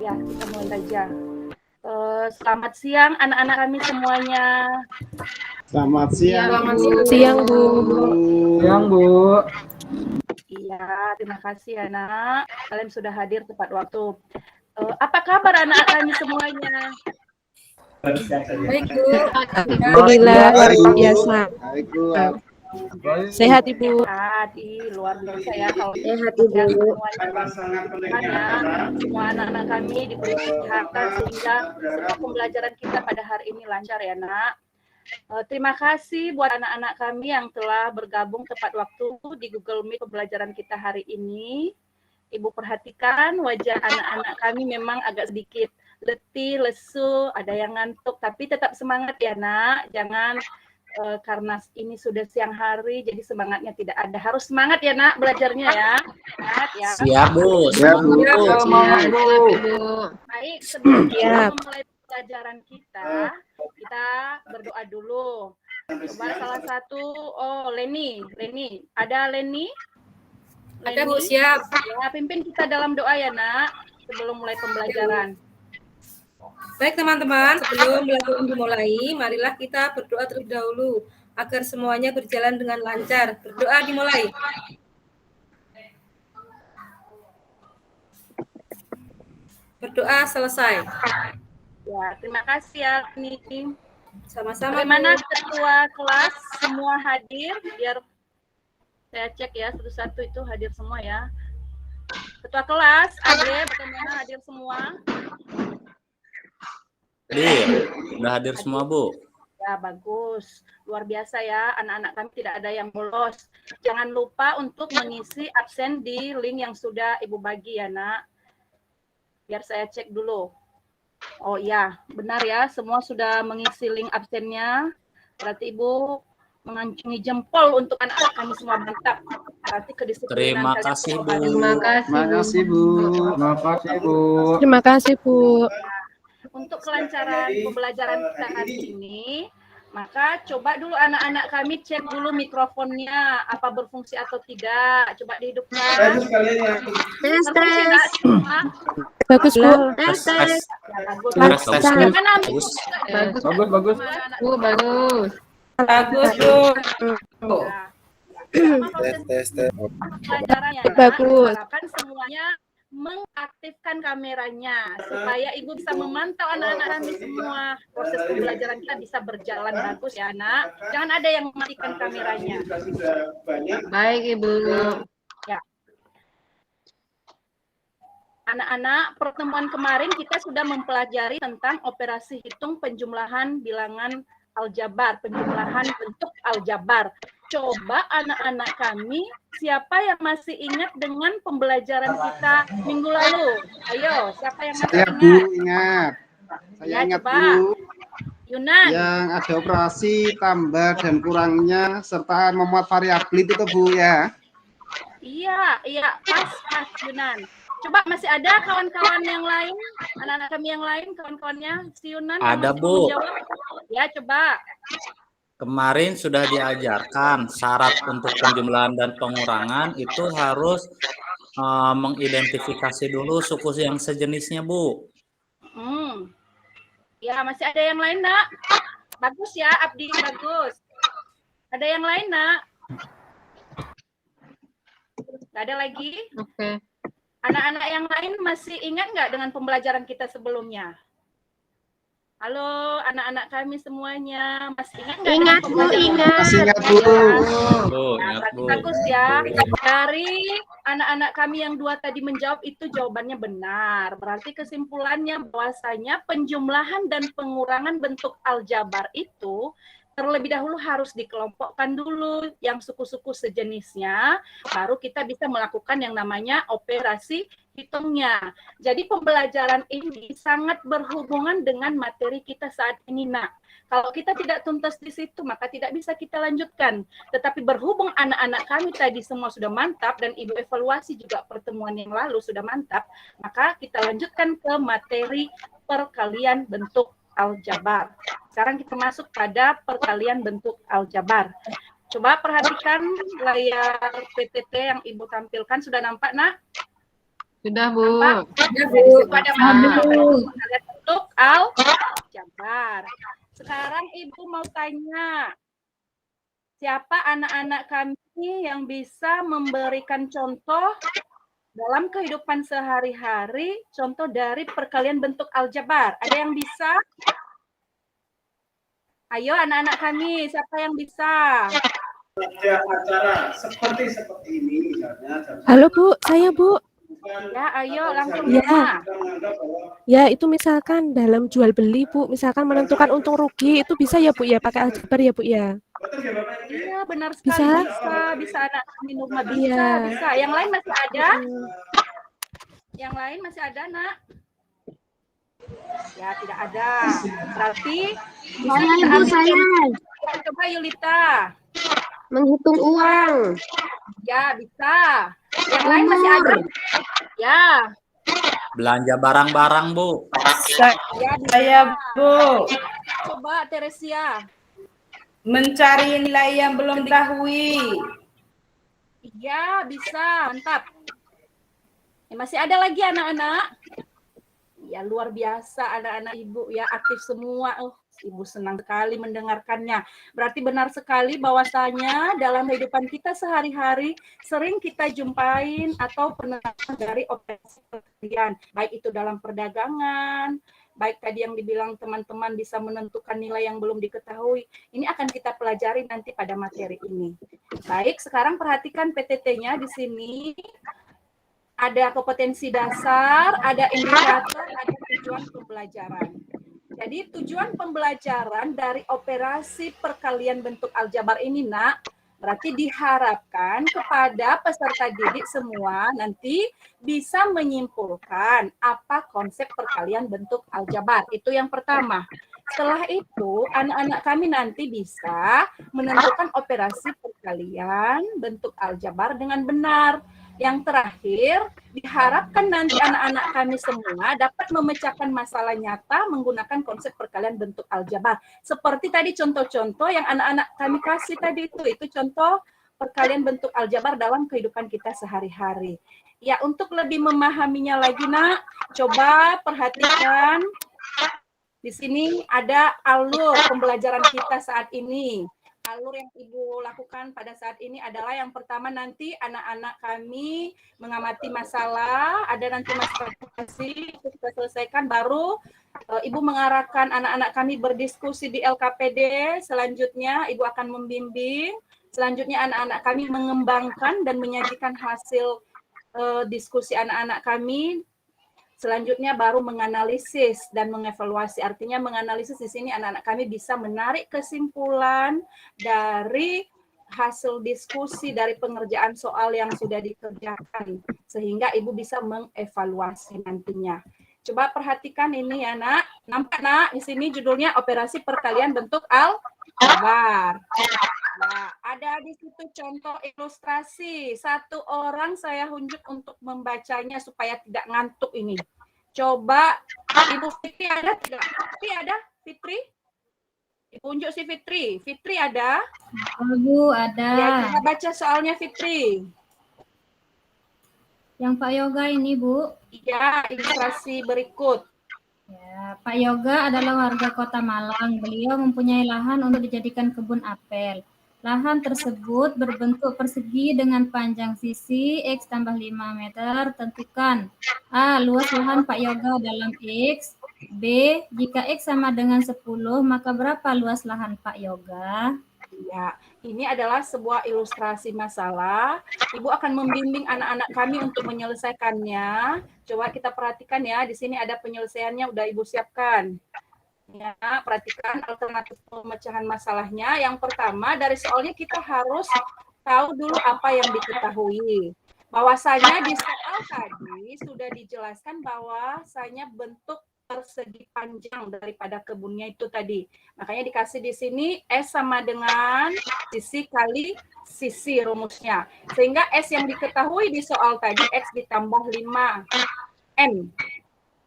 Ya, kita mulai saja. Selamat siang anak-anak kami semuanya. Selamat siang. Selamat Bu. siang, Bu. Siang, Bu. Iya, terima kasih ya, Nak. Kalian sudah hadir tepat waktu. Apa kabar anak kami semuanya? Baik, Bu. Alhamdulillah, biasa. Baik, Bu. Sehat, Ibu. Sehat, luar biasa ya kalau Sehat, semuanya. Ibu. Semua anak-anak kami diberi kesehatan sehingga semua pembelajaran kita pada hari ini lancar ya, Nak. Terima kasih buat anak-anak kami yang telah bergabung tepat waktu di Google Meet pembelajaran kita hari ini. Ibu perhatikan wajah anak-anak kami memang agak sedikit letih, lesu, ada yang ngantuk, tapi tetap semangat ya, Nak. Jangan karena ini sudah siang hari, jadi semangatnya tidak ada. Harus semangat ya, Nak, belajarnya ya. Semangat ya. Siap, Bu. Siap, Bu. Semangat, Bu. Baik, sebelum kita Siap. memulai pelajaran kita berdoa dulu. Coba salah satu, Leni. Ada Leni? Ada, Bu, siap. Ya, pimpin kita dalam doa ya, Nak, sebelum mulai pembelajaran. Baik, teman-teman, sebelum pelajaran dimulai, marilah kita berdoa terlebih dahulu agar semuanya berjalan dengan lancar. Berdoa dimulai. Berdoa selesai. Ya, terima kasih ya, Leni. Sama-sama. Bagaimana Bu. ketua kelas semua hadir? Biar saya cek ya satu-satu itu hadir semua ya. Ketua kelas, Ade, bagaimana hadir semua? Udah hadir semua, Bu. Ya, bagus. Luar biasa ya, anak-anak kami tidak ada yang bolos. Jangan lupa untuk mengisi absen di link yang sudah Ibu bagi ya, Nak. Biar saya cek dulu. Oh iya, benar ya, semua sudah mengisi link absennya. Berarti Ibu mengancungi jempol untuk anak-anak kami semua, mantap. Berarti kedisiplinan Terima kalian kasih, semua Bu. bagus. Terima kasih, Bu. Terima kasih, Bu. Terima kasih, Bu. Untuk kelancaran pembelajaran kita hari ini, maka coba dulu anak-anak kami cek dulu mikrofonnya apa berfungsi atau tidak. Coba dihidupkan. Tes, Berfungsi nggak semua? Bagus, Bu. Tes. Ya, bagus. Tes. Mana Bagus. Bagus. Bu, bagus. Bagus, Bu. Tes. Pelajarannya, Bagus. harapkan semuanya mengaktifkan kameranya supaya Ibu bisa memantau anak-anak kami semua. Proses pembelajaran kita bisa berjalan bagus ya, Nak. Jangan ada yang mematikan kameranya. Baik, Ibu. Ya. Anak-anak, pertemuan kemarin kita sudah mempelajari tentang operasi hitung penjumlahan bilangan aljabar, penjumlahan bentuk aljabar. Coba anak-anak kami, siapa yang masih ingat dengan pembelajaran kita minggu lalu? Ayo, siapa yang masih Saya, Bu, ingat. Saya Ya, ingat, coba. Bu. Yunan. Yang ada operasi tambah dan kurangnya serta memuat variabel itu, Bu, ya. Iya, pas Yunan. Coba masih ada kawan-kawan yang lain, anak-anak kami yang lain, kawan-kawannya si Yunan yang Ada, masih Bu. mau menjawab? Ya, coba. Kemarin sudah diajarkan syarat untuk penjumlahan dan pengurangan itu harus mengidentifikasi dulu suku yang sejenisnya, Bu. Ya, masih ada yang lain, Nak? Bagus ya, Abdi, bagus. Ada yang lain, Nak? Nggak ada lagi? Oke. Anak-anak yang lain masih ingat nggak dengan pembelajaran kita sebelumnya? Halo, anak-anak kami semuanya. Masih ingat nggak? Ingat, Bu, ingat. Masih ingat, Bu. Bu, Nah, ingat, Bu. bagus ya. Dari anak-anak kami yang dua tadi menjawab itu jawabannya benar. Berarti kesimpulannya bahwasanya penjumlahan dan pengurangan bentuk aljabar itu terlebih dahulu harus dikelompokkan dulu yang suku-suku sejenisnya, baru kita bisa melakukan yang namanya operasi hitungnya. Jadi pembelajaran ini sangat berhubungan dengan materi kita saat ini, Nak. Kalau kita tidak tuntas di situ, maka tidak bisa kita lanjutkan. Tetapi berhubung anak-anak kami tadi semua sudah mantap, dan Ibu evaluasi juga pertemuan yang lalu sudah mantap, maka kita lanjutkan ke materi perkalian bentuk aljabar. Sekarang kita masuk pada perkalian bentuk aljabar. Coba perhatikan layar PPT yang Ibu tampilkan. Sudah nampak, Nak? Sudah, Bu. Nampak? Ya, Nah, di situ Bu. ada pengalian bentuk aljabar. Sekarang Ibu mau tanya, siapa anak-anak kami yang bisa memberikan contoh dalam kehidupan sehari-hari, contoh dari perkalian bentuk aljabar? Ada yang bisa? Ayo anak-anak kami, siapa yang bisa? Ada acara seperti ini misalnya. Halo Bu, saya Bu. Ya, ayo langsung Ya. Irma. Ya, itu misalkan dalam jual beli Bu, misalkan menentukan untung rugi, itu bisa ya Bu ya, pakai aljabar ya Bu ya? Iya, benar sekali. Bisa? Bisa anak kami Nurma, bisa, Iya. bisa. Yang lain masih ada? Yang lain masih ada, Nak? Ya, tidak ada. Berarti bisa kita ambil contoh. Coba Yulita. Menghitung uang. Ya, bisa. Yang lain masih ada? Ya. Belanja barang-barang, Bu. Ya, bisa. Saya, Bu, Coba Teresia. mencari nilai yang belum diketahui. Iya, bisa. Mantap. Ya, masih ada lagi anak-anak? Ya, luar biasa anak-anak Ibu ya, aktif semua. Ibu senang sekali mendengarkannya. Berarti benar sekali bahwasanya dalam kehidupan kita sehari-hari sering kita jumpain atau pernah dari operasi perkalian, baik itu dalam perdagangan, baik tadi yang dibilang teman-teman bisa menentukan nilai yang belum diketahui. Ini akan kita pelajari nanti pada materi ini. Baik, sekarang perhatikan PTT-nya di sini. Ada kompetensi dasar, ada indikator, ada tujuan pembelajaran. Jadi tujuan pembelajaran dari operasi perkalian bentuk aljabar ini, Nak, berarti diharapkan kepada peserta didik semua nanti bisa menyimpulkan apa konsep perkalian bentuk aljabar. Itu yang pertama. Setelah itu, anak-anak kami nanti bisa menentukan operasi perkalian bentuk aljabar dengan benar. Yang terakhir, diharapkan nanti anak-anak kami semua dapat memecahkan masalah nyata menggunakan konsep perkalian bentuk aljabar. Seperti tadi contoh-contoh yang anak-anak kami kasih tadi itu contoh perkalian bentuk aljabar dalam kehidupan kita sehari-hari. Ya, untuk lebih memahaminya lagi, Nak, coba perhatikan di sini ada alur pembelajaran kita saat ini. Alur yang Ibu lakukan pada saat ini adalah yang pertama nanti anak-anak kami mengamati masalah, ada nanti masalah itu kita selesaikan, baru Ibu mengarahkan anak-anak kami berdiskusi di LKPD, selanjutnya Ibu akan membimbing, selanjutnya anak-anak kami mengembangkan dan menyajikan hasil diskusi anak-anak kami. Selanjutnya baru menganalisis dan mengevaluasi. Artinya menganalisis di sini anak-anak kami bisa menarik kesimpulan dari hasil diskusi dari pengerjaan soal yang sudah dikerjakan. Sehingga Ibu bisa mengevaluasi nantinya. Coba perhatikan ini ya, Nak. Nampak, Nak? Di sini judulnya operasi perkalian bentuk aljabar. Nah, ada di situ contoh ilustrasi. Satu orang saya unjuk untuk membacanya supaya tidak ngantuk ini. Coba Ibu Fitri ada tidak? Fitri ada? Fitri? Ibu unjuk si Fitri. Fitri ada? Bu, ada. Ya, kita baca soalnya Fitri. Yang Pak Yoga ini, Bu. Iya, ilustrasi berikut. Ya, Pak Yoga adalah warga Kota Malang. Beliau mempunyai lahan untuk dijadikan kebun apel. Lahan tersebut berbentuk persegi dengan panjang sisi X tambah 5 meter. Tentukan A. Luas lahan Pak Yoga dalam X. B. Jika X sama dengan 10, maka berapa luas lahan Pak Yoga? Ya, ini adalah sebuah ilustrasi masalah. Ibu akan membimbing anak-anak kami untuk menyelesaikannya. Coba kita perhatikan ya, di sini ada penyelesaiannya udah Ibu siapkan. Ya, perhatikan alternatif pemecahan masalahnya. Yang pertama, dari soalnya kita harus tahu dulu apa yang diketahui. Bahwasanya di soal tadi sudah dijelaskan bahwasanya bentuk persegi panjang daripada kebunnya itu tadi. Makanya dikasih di sini S sama dengan sisi kali sisi rumusnya. Sehingga S yang diketahui di soal tadi X ditambah 5 N.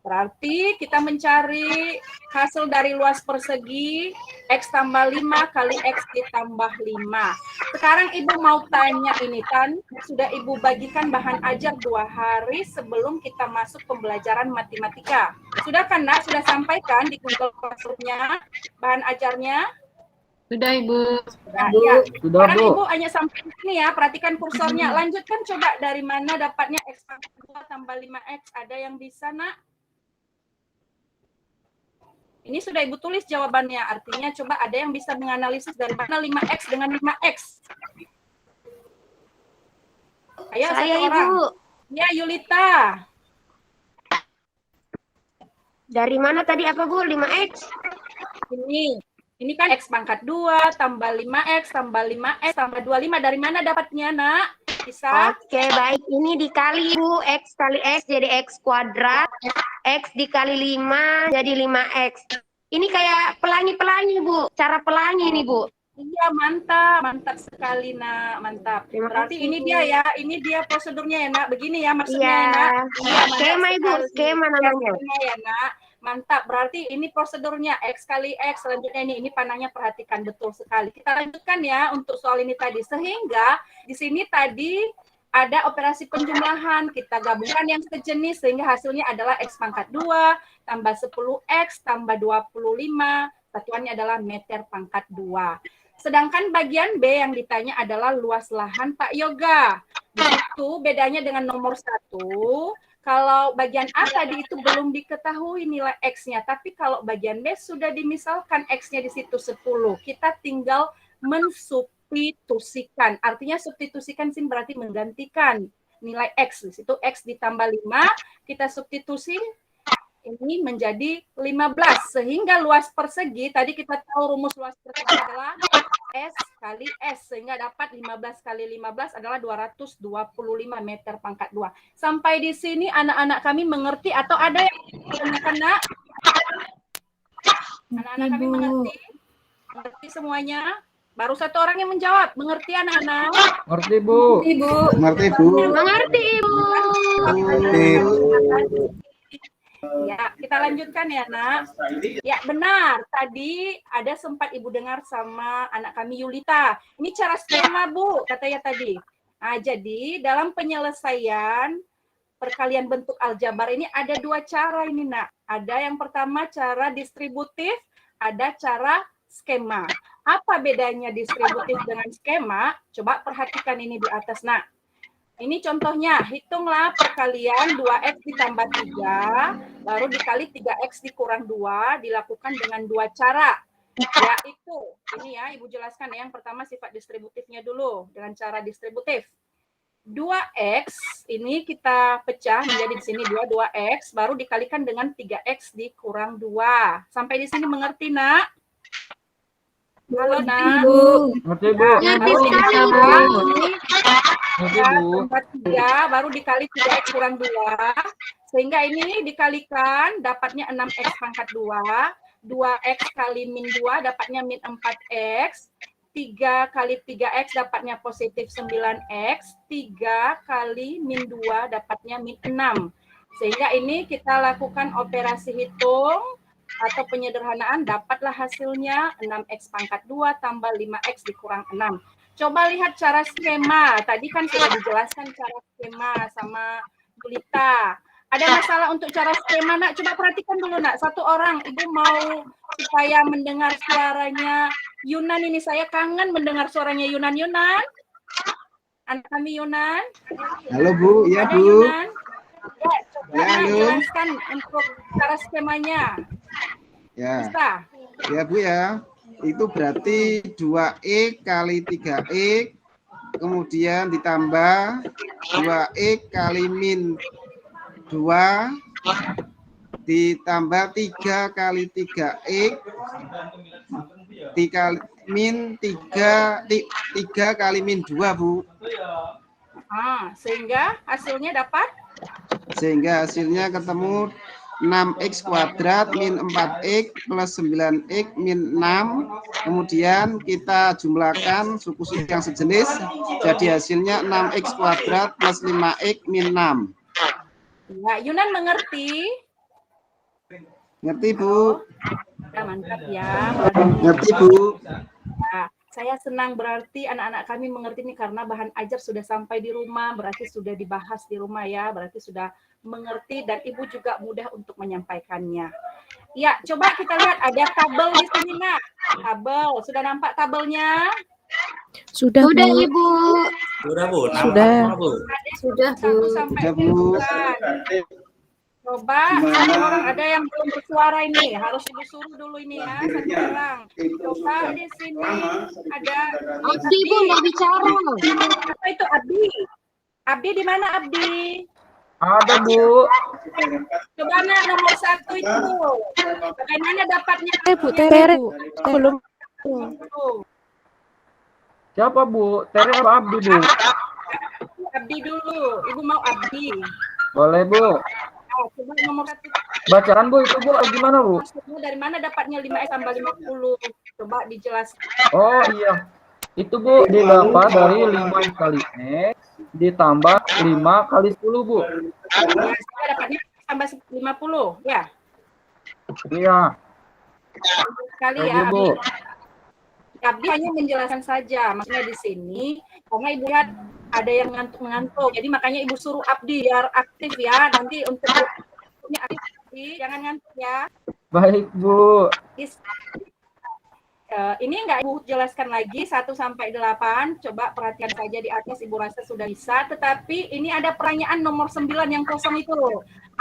Berarti kita mencari hasil dari luas persegi X tambah 5 kali X ditambah 5. Sekarang Ibu mau tanya ini kan, sudah Ibu bagikan bahan ajar 2 hari sebelum kita masuk pembelajaran matematika. Sudah kan Nak? Sudah sampaikan di Google Classroom-nya bahan ajarnya? Sudah Ibu. Nah, ya. Sudah, Sekarang Bu. Ibu hanya sampai sini ya, perhatikan kursornya. Lanjutkan coba dari mana dapatnya X pangkat 2 tambah 5X. Ada yang bisa Nak? Ini sudah Ibu tulis jawabannya, artinya coba ada yang bisa menganalisis dari mana 5X dengan 5X. Ayo, Saya satu Ibu. orang. Ya, Yulita. Dari mana tadi apa Bu? 5X? Ini kan X pangkat 2 tambah 5X tambah 5X tambah 25. Dari mana dapatnya, Nak? Bisa? Oke, baik. Ini dikali Bu, X kali X jadi X kuadrat. X dikali 5 jadi 5X. Ini kayak pelangi-pelangi Bu, cara pelangi nih Bu. Iya, mantap. Mantap sekali, Nak. Mantap. Terima Berarti kasih, ini Bu. dia ya, ini dia prosedurnya ya, Nak. Begini ya maksudnya Iya. ya, Nak. Iya, mantap Skema Ibu, sekali. skema namanya. Skema ya, Nak. Mantap. Berarti ini prosedurnya X kali X. Selanjutnya ini panahnya perhatikan betul sekali. Kita lanjutkan ya untuk soal ini tadi. Sehingga di sini tadi ada operasi penjumlahan, kita gabungkan yang sejenis sehingga hasilnya adalah X pangkat 2 tambah 10X tambah 25, satuannya adalah meter pangkat 2. Sedangkan bagian B yang ditanya adalah luas lahan Pak Yoga. Begitu bedanya dengan nomor 1, kalau bagian A tadi itu belum diketahui nilai X-nya, tapi kalau bagian B sudah dimisalkan X-nya di situ 10, kita tinggal mensubstitusikan. Artinya substitusikan sih berarti menggantikan nilai X. Di situ X ditambah 5, kita substitusi ini menjadi 15. Sehingga luas persegi, tadi kita tahu rumus luas persegi adalah S kali S. Sehingga dapat 15 kali 15 adalah 225 meter pangkat 2. Sampai di sini anak-anak kami mengerti atau ada yang menanyakan, Nak? Anak-anak kami mengerti? Mengerti semuanya? Baru satu orang yang menjawab. Mengerti anak-anak? Ngerti, Bu. Ibu. Mengerti Bu? Mengerti Ibu. Ya, kita lanjutkan ya, Nak. Ya, benar. Tadi ada sempat Ibu dengar sama anak kami Yulita. Ini cara skema, Bu, katanya tadi. Nah, jadi dalam penyelesaian perkalian bentuk aljabar ini ada 2 cara ini, Nak. Ada yang pertama cara distributif, ada cara skema. Apa bedanya distributif dengan skema? Coba perhatikan ini di atas, Nak. Ini contohnya, hitunglah perkalian 2X ditambah 3, baru dikali 3X dikurang 2, dilakukan dengan 2 cara. Yaitu, ini ya, Ibu jelaskan ya, yang pertama sifat distributifnya dulu, dengan cara distributif. 2X, ini kita pecah menjadi di sini 2X, baru dikalikan dengan 3X dikurang 2. Sampai di sini mengerti, Nak? Halo, Nak? Ngerti, Bu. Ngerti Baru sekali ditambah Bu. ini, Ngerti, ya, Bu. tambah 3, baru dikali 3X kurang 2, sehingga ini dikalikan dapatnya 6X pangkat 2, 2X kali min 2 dapatnya min 4X, 3 kali 3X dapatnya positif 9X, 3 kali min 2 dapatnya min 6. Sehingga ini kita lakukan operasi hitung atau penyederhanaan, dapatlah hasilnya 6X pangkat 2 tambah 5X dikurang 6. Coba lihat cara skema. Tadi kan sudah dijelaskan cara skema sama Bulita. Ada masalah untuk cara skema, Nak? Coba perhatikan dulu, Nak. Satu orang, Ibu mau supaya mendengar suaranya Yunan ini. Saya kangen mendengar suaranya Yunan. Yunan? Anak kami Yunan? Halo Bu, iya Ada Bu. Yunan? Ya, coba Ya, Nak halo. jelaskan untuk cara skemanya. Ya, Bisa? ya Bu ya. Itu berarti 2E kali 3E, kemudian ditambah 2E kali min 2, ditambah 3 kali 3E, min 3 kali min 2, Bu. Sehingga hasilnya dapat? Sehingga hasilnya ketemu 6X kuadrat min 4X plus 9X min 6. Kemudian kita jumlahkan suku-suku yang sejenis. Jadi hasilnya 6X kuadrat plus 5X min 6. Ya, Yunan mengerti? Ngerti, Bu? Ya, mantap ya. Ngerti, Bu? Nah, saya senang berarti anak-anak kami mengerti ini karena bahan ajar sudah sampai di rumah, berarti sudah dibahas di rumah ya, berarti sudah mengerti dan Ibu juga mudah untuk menyampaikannya. Ya, coba kita lihat ada tabel di sini, Nak. Tabel, sudah nampak tabelnya? Sudah, Sudah, Bu. Ibu. Sudah, Bu. Sudah. Nampak, Bu. Sudah, Bu. 1 sampai Sudah, Bu. 9. Coba satu orang ada yang belum bersuara ini, harus Ibu suruh dulu ini ya, satu orang. Coba di sini ada Abdi, Bu, mau bicara. apa itu Abdi? Abdi di mana Abdi? Ada, Bu. Coba Nak, nomor 1 itu. Bagaimana dapatnya? Bu, Tere, Bu. Belum. Siapa, Bu? Tere apa Abdi, Bu? Abdi dulu. Ibu mau Abdi. Boleh, Bu. Coba nomor 1. Bacaan, Bu, itu, Bu. Gimana, Bu? Maksudnya dari mana dapatnya 5x tambah 50? Coba dijelaskan. Oh, iya. Itu, Bu, didapat dari 5 kali X ditambah 5 kali 10, Bu. Ya, saya dapatnya tambah 50, ya. Iya. Sekali Oke, ya, Bu. Abdi hanya menjelaskan saja. Maksudnya di sini, karena Ibu lihat ada yang ngantuk-ngantuk. Jadi makanya Ibu suruh Abdi biar aktif ya. Nanti untuk aktif, jangan ngantuk ya. Baik, Bu. Ini enggak Ibu jelaskan lagi 1 sampai 8. Coba perhatikan saja di atas, Ibu rasa sudah bisa. Tetapi ini ada pertanyaan nomor 9 yang kosong itu.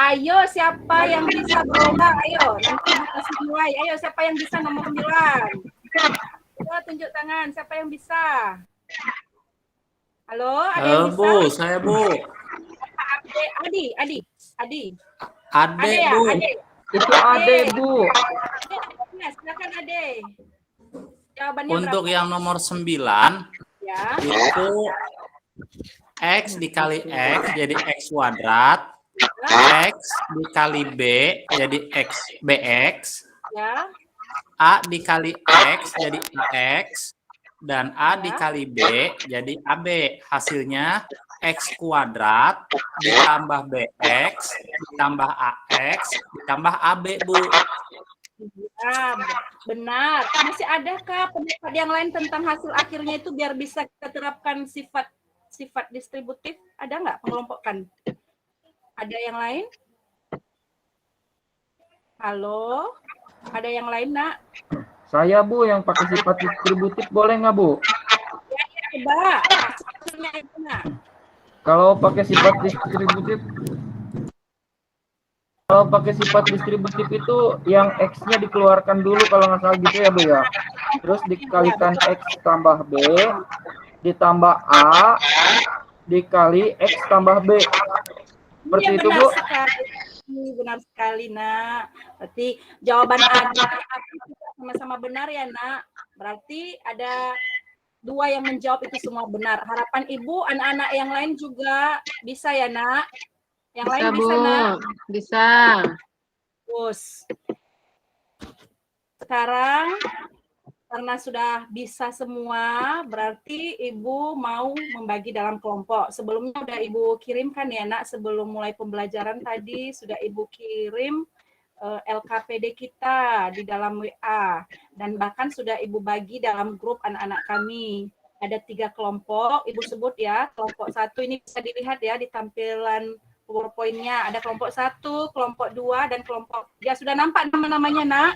Ayo siapa yang bisa berolah? Ayo, nanti Ibu kasih mulai. Ayo siapa yang bisa nomor 9? Coba tunjuk tangan, siapa yang bisa? Halo, ada yang bisa? Bu, saya, Bu. Adi. Ade, ya, Bu. Ade. Itu Ade, Bu. Ya, silakan Ade. Jawabannya Untuk berapa? yang nomor 9, Ya. itu X dikali X jadi X kuadrat, X dikali B jadi BX, Ya. A dikali X jadi X, dan A dikali B jadi AB. Hasilnya X kuadrat ditambah BX ditambah AX ditambah AB, Bu. Ya, benar. Masih adakah pendapat yang lain tentang hasil akhirnya itu biar bisa kita terapkan sifat distributif? Ada nggak pengelompokan? Ada yang lain? Halo? Ada yang lain, Nak? Saya, Bu, yang pakai sifat distributif boleh nggak, Bu? Ya, coba. Hasilnya itu, Nak. Kalau pakai sifat distributif itu yang X-nya dikeluarkan dulu kalau nggak salah gitu ya, Bu ya. Terus dikalikan X tambah B ditambah A dikali X tambah B. Seperti Iya, itu, benar Bu. sekali. Benar sekali, Nak. Berarti jawaban Adi sama-sama benar ya, Nak. Berarti ada 2 yang menjawab itu semua benar. Harapan Ibu, anak-anak yang lain juga bisa ya, Nak? Yang lain bisa, Nak? Bisa. Terus. Sekarang, karena sudah bisa semua, berarti Ibu mau membagi dalam kelompok. Sebelumnya sudah Ibu kirimkan ya, Nak, sebelum mulai pembelajaran tadi sudah Ibu kirim LKPD kita di dalam WA. Dan bahkan sudah Ibu bagi dalam grup anak-anak kami. Ada 3 kelompok, Ibu sebut ya. Kelompok 1 ini bisa dilihat ya di tampilan PowerPoint-nya. Ada kelompok 1, kelompok 2, dan kelompok... Ya, sudah nampak nama-namanya, Nak?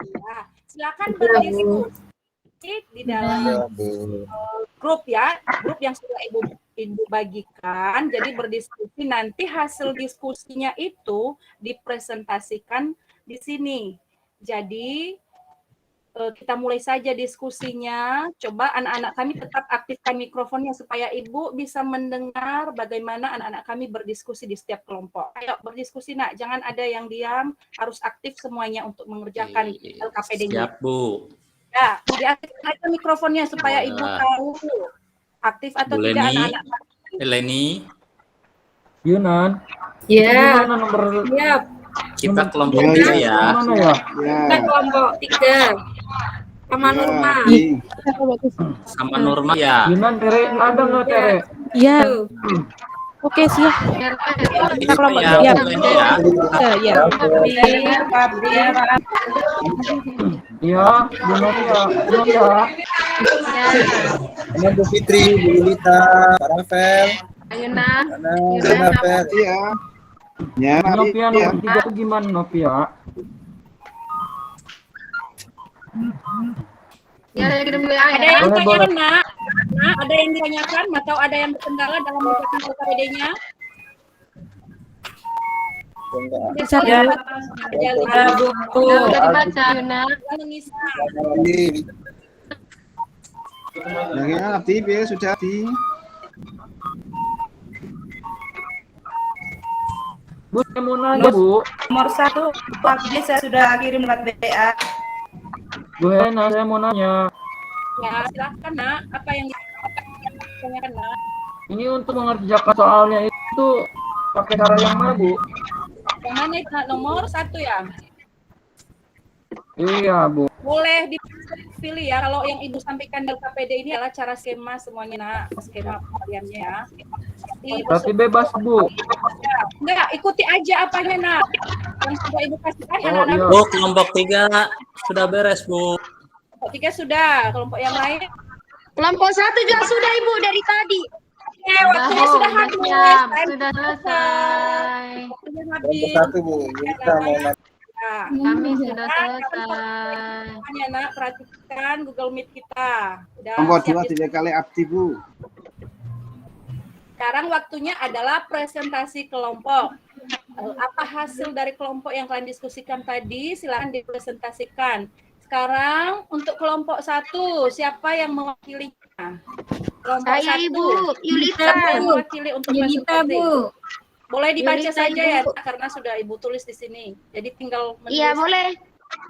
Ya, silakan berdiskusi di dalam grup ya, grup yang sudah Ibu bagikan. Jadi berdiskusi, nanti hasil diskusinya itu dipresentasikan di sini. Jadi kita mulai saja diskusinya. Coba anak-anak kami tetap aktifkan mikrofonnya supaya Ibu bisa mendengar bagaimana anak-anak kami berdiskusi di setiap kelompok. Ayo berdiskusi, Nak. Jangan ada yang diam, harus aktif semuanya untuk mengerjakan LKPD-nya. Siap, Bu. Ya, diaktifkan mikrofonnya supaya Ibu tahu aktif atau Bu tidak Leni, anak-anak. Leni, Yunan. Ya, Gimana nomor siap. kita kelompok 3 ya. mana ya? Kita kelompok 3. Sama Nurma. Sama Nurma ya. Yunan, Tere, ada nggak, Tere? Iya. Tuh. Oke, siap. Kita kelompok Ya, siap. boleh ya. Ya. Iya, Bu Novia. Sama Bu Fitri, Bu Yulita, Pak Rafael. Ayo nak. Pak Rafael. Iya. Ya, Bu Novia iya. nomor 3 itu gimana Novia? Ya, kirim dulu Ada ya. yang Boleh, tanyakan, boleh. Nak? Nah, ada yang ditanyakan atau ada yang berkendala dalam mengerjakan LKPD-nya? Bisa Ya, dulu. ada buku. Udah dibaca, Yuna. Ini Ya, Abdi, B, sudah Abdi. Bu, saya mau nanya, Bu. Nomor 1, Abdi saya sudah kirim lewat WA. Bu Hena, saya mau nanya. Ya, silahkan, Nak. Apa yang ditanyakan, Nak? Ini untuk mengerjakan soalnya itu pakai cara yang mana, Bu? Yang mana itu, Nak? Nomor 1 ya? Iya, Bu. Boleh dipilih ya. Kalau yang Ibu sampaikan dari KPD ini adalah cara skema semuanya, Nak. Skema pemberiannya ya. Berarti bebas, Bu. Enggak, ikuti aja apanya, Nak. Yang sudah Ibu kasihkan Oh, anak-anak. iya. Bu, kelompok 3 sudah beres, Bu. Kelompok 3 sudah, kelompok yang lain. Kelompok 1 juga sudah Ibu dari tadi. Waktunya sudah habis. Sudah selesai. Waktunya kelompok habis. 1, Bu. Yulita mau nanya. Ya. Kami sudah selesai. Semuanya, Nak, perhatikan Google Meet kita. Udah Kelompok siap 2 tidak kali Abdi, Bu. Sekarang waktunya adalah presentasi kelompok. Apa hasil dari kelompok yang kalian diskusikan tadi? Silakan dipresentasikan. Sekarang untuk kelompok 1, siapa yang mewakilinya? Kelompok Saya 1. Ibu, Yulita. Siapa yang mewakili untuk Yulita, presentasi? Bu. Boleh dibaca Yulita, saja ya, Ibu. karena sudah Ibu tulis di sini. Jadi tinggal menulis. Iya, boleh.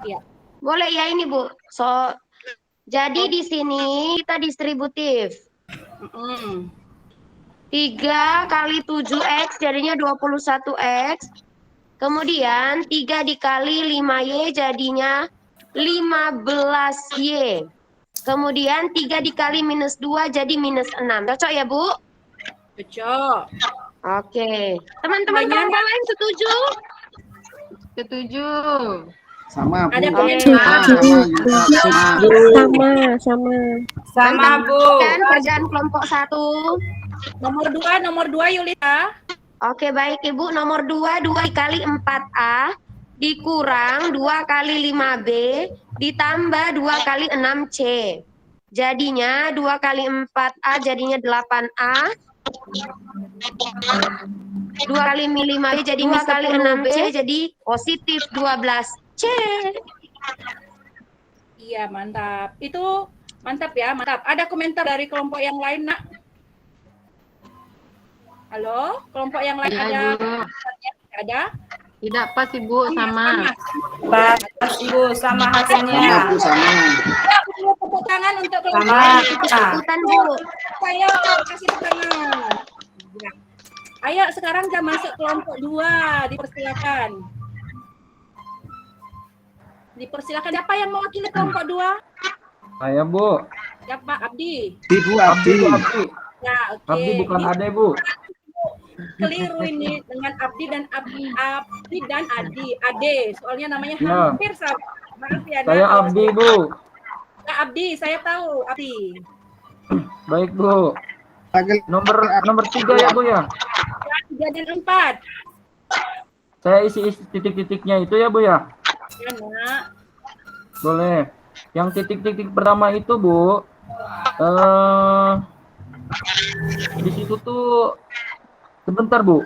Iya. Boleh ya ini, Bu. Jadi di sini kita distributif. 3 kali 7X jadinya 21X. Kemudian 3 dikali 5Y jadinya 15Y. Kemudian 3 dikali minus 2 jadi minus 6. Cocok ya, Bu? Cocok. Oke. Teman-teman kelompok lain setuju? Setuju. Sama, Bu. Ada Sama, komentar? Sama. Sama, Bu. Kan kerjaan kelompok 1. Nomor 2 Yulita. Oke, baik Ibu. Nomor 2 dikali 4A dikurang 2 kali 5B ditambah 2 kali 6C. Jadinya 2 kali 4A jadinya 8A. 2 kali 5B jadi 2 kali 6B jadi positif 12C. Iya, mantap. Itu mantap ya, mantap. Ada komentar dari kelompok yang lain, Nak? Halo, kelompok yang lain ada? Ada? Tidak pas Ibu, sama. Pas, Bu, sama hasilnya. Bu, sama. Ya, tepuk tangan untuk kelompok Sama. lain. Ikutan Bu. Ayo, kasih tepuk tangan. Ya. Ayo, sekarang kita masuk kelompok 2. Dipersilakan. Dipersilakan. Siapa yang mewakili kelompok 2? Saya, Bu. Siapa? Abdi. Abdi, Bu, Abdi, Abdi. Bu, Abdi. Ya, oke. Abdi bukan Ade, Bu. Keliru ini dengan Abdi dan Abdi dan Ade. Soalnya namanya Ya. hampir sama. Maaf ya. Nak, Saya kalau Abdi, Bu. Nah, Abdi, saya tahu Abdi. Baik, Bu. Nomor 3 ya, Bu ya. 3 dan 4. Saya isi titik-titiknya itu ya, Bu ya. Ya, Nak. Boleh. Yang titik-titik pertama itu, Bu. Di situ tuh sebentar, Bu.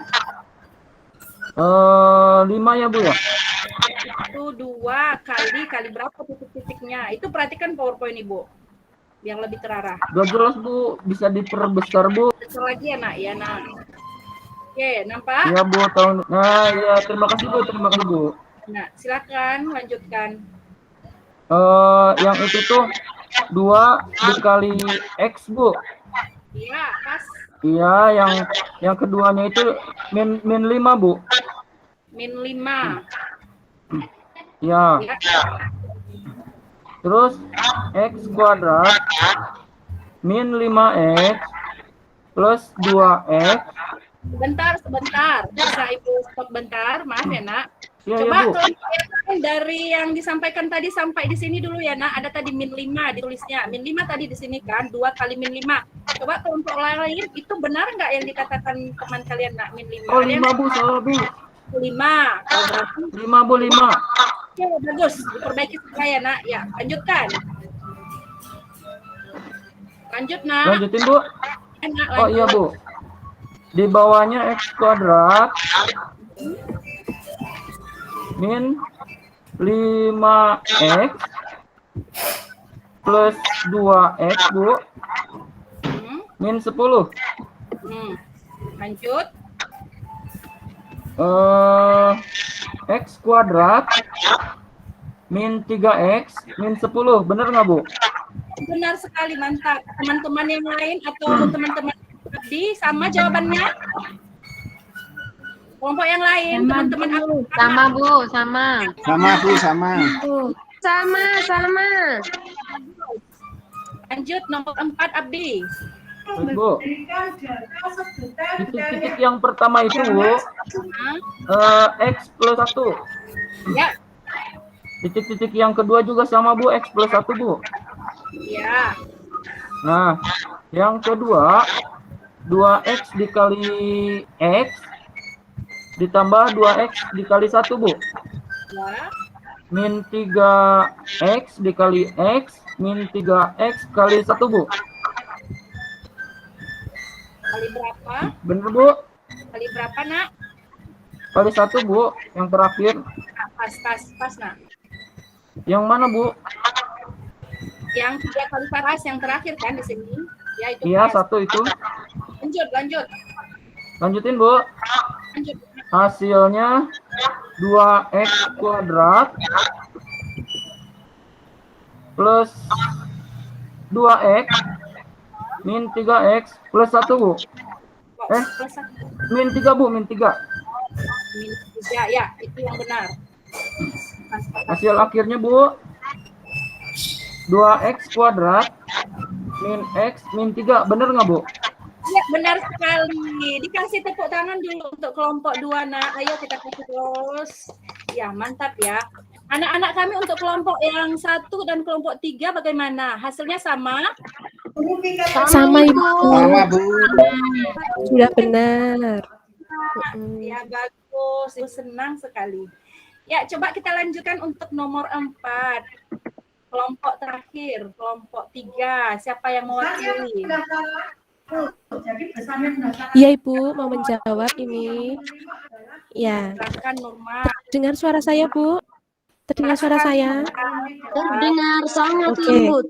5 ya, Bu ya. 1, 2 kali berapa titik-titiknya? Itu perhatikan PowerPoint Ibu. Yang lebih terarah. Gak jelas, Bu. Bisa diperbesar, Bu. Besar lagi ya, Nak. Ya, Nak. Oke, nampak? Iya, Bu. Nah, ya, terima kasih, Bu. Terima kasih, Bu. Nah, silakan lanjutkan. Yang itu tuh 2 dikali X, Bu. Iya, pas. Iya, yang keduanya itu min 5, Bu. Min 5. Ya. Ya. Terus X kuadrat min 5X plus 2X Sebentar. Bisa Ibu stop bentar, maaf ya nak. Iya, Coba Bu. kelompok yang lain dari yang disampaikan tadi sampai di sini dulu ya nak. Ada tadi min 5 ditulisnya. Min 5 tadi di sini kan, 2 kali min 5. Coba kelompok lain itu benar nggak yang dikatakan teman kalian nak, min 5? Oh, 5 Bu, salah Bu. 5. Oh, berarti 5 Bu, 5. oke, bagus. Diperbaiki supaya nak. Ya, lanjutkan. Lanjut nak. Lanjutin Bu. Nak, Oh iya Bu. Di bawahnya X kuadrat min 5X plus 2X Bu min 10. Lanjut. X kuadrat min 3X min 10. Bener nggak Bu? Benar sekali, mantap. Teman-teman yang lain atau teman-teman tadi sama jawabannya? Kelompok yang lain, teman-teman aku. Sama Bu, sama. Sama Bu, sama. Sama. Lanjut nomor 4 Abdi. Baik, Bu. Titik-titik yang pertama itu Bu, X plus 1. Ya. Titik-titik yang kedua juga sama Bu, X plus 1 Bu. Ya. Nah, yang kedua 2X dikali X ditambah 2X dikali 1 Bu. Ya. Min 3X dikali X min 3X kali 1 Bu. Kali berapa? Bener Bu? Kali berapa nak? Kali 1 Bu, yang terakhir. Pas nak. Yang mana Bu? Yang 3 kali paras yang terakhir kan di sini. Ya itu. Iya, pas. 1 itu. Lanjut. Lanjutin Bu. Lanjut. Hasilnya 2X kuadrat plus 2X min 3X plus 1 Bu. Plus 1. Min 3 Bu, min 3. Min 3, ya itu yang benar. Hasil akhirnya Bu 2X kuadrat min X min 3. Bener nggak Bu? Ya, benar sekali. Dikasih tepuk tangan dulu untuk kelompok 2 nak. Ayo kita kasih terus. Ya, mantap ya. Anak-anak kami untuk kelompok yang 1 dan kelompok 3 bagaimana? Hasilnya sama? Sama Ibu. Sama Bu. Sudah benar. Ya, bagus. Ibu senang sekali. Ya, coba kita lanjutkan untuk nomor 4. Kelompok terakhir, kelompok 3. Siapa yang mewakili? Iya Ibu, mau menjawab ini. Ya. Silakan Nurma. Dengar suara saya Bu? Terdengar suara saya? Terdengar sangat Oke. lembut.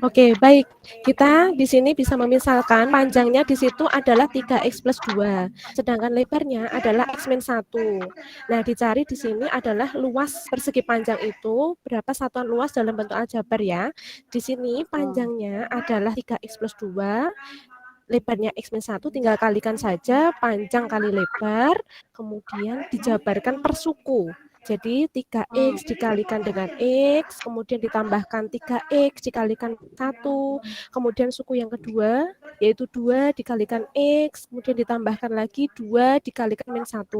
Oke, baik. Kita di sini bisa memisalkan panjangnya di situ adalah 3X plus 2. Sedangkan lebarnya adalah X min 1. Nah, dicari di sini adalah luas persegi panjang itu, berapa satuan luas dalam bentuk aljabar ya. Di sini panjangnya adalah 3X plus 2. Lebarnya X min 1 tinggal kalikan saja panjang kali lebar, kemudian dijabarkan per suku. Jadi 3X dikalikan dengan X, kemudian ditambahkan 3X dikalikan 1, kemudian suku yang kedua yaitu 2 dikalikan X, kemudian ditambahkan lagi 2 dikalikan min 1.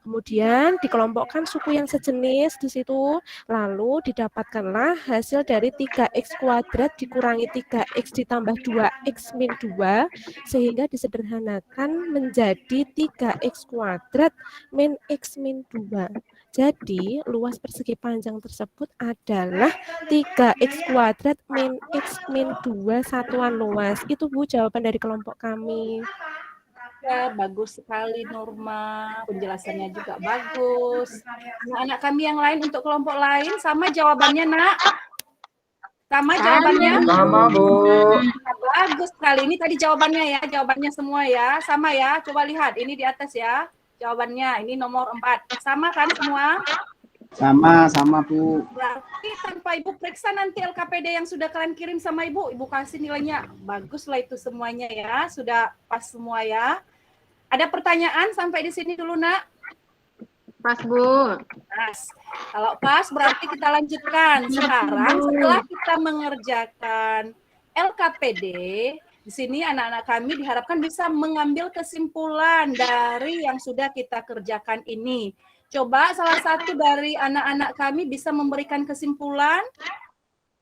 Kemudian dikelompokkan suku yang sejenis di situ, lalu didapatkanlah hasil dari 3X kuadrat dikurangi 3X ditambah 2X min 2, sehingga disederhanakan menjadi 3X kuadrat min X min 2. Jadi, luas persegi panjang tersebut adalah 3X kuadrat min X min 2 satuan luas. Itu Bu jawaban dari kelompok kami. Ya, bagus sekali Nurma. Penjelasannya juga bagus. Anak-anak kami yang lain untuk kelompok lain sama jawabannya nak? Sama jawabannya? Sama Bu. Bagus sekali. Ini tadi jawabannya ya, jawabannya semua ya. Sama ya, coba lihat. Ini di atas ya. Jawabannya ini nomor 4. Sama kan semua? Sama Bu. Berarti tanpa Ibu periksa nanti LKPD yang sudah kalian kirim sama Ibu, Ibu kasih nilainya. Baguslah itu semuanya ya. Sudah pas semua ya. Ada pertanyaan sampai di sini dulu nak? Pas Bu. Pas. Kalau pas berarti kita lanjutkan. Sekarang setelah kita mengerjakan LKPD Di sini anak-anak kami diharapkan bisa mengambil kesimpulan dari yang sudah kita kerjakan ini. Coba salah satu dari anak-anak kami bisa memberikan kesimpulan.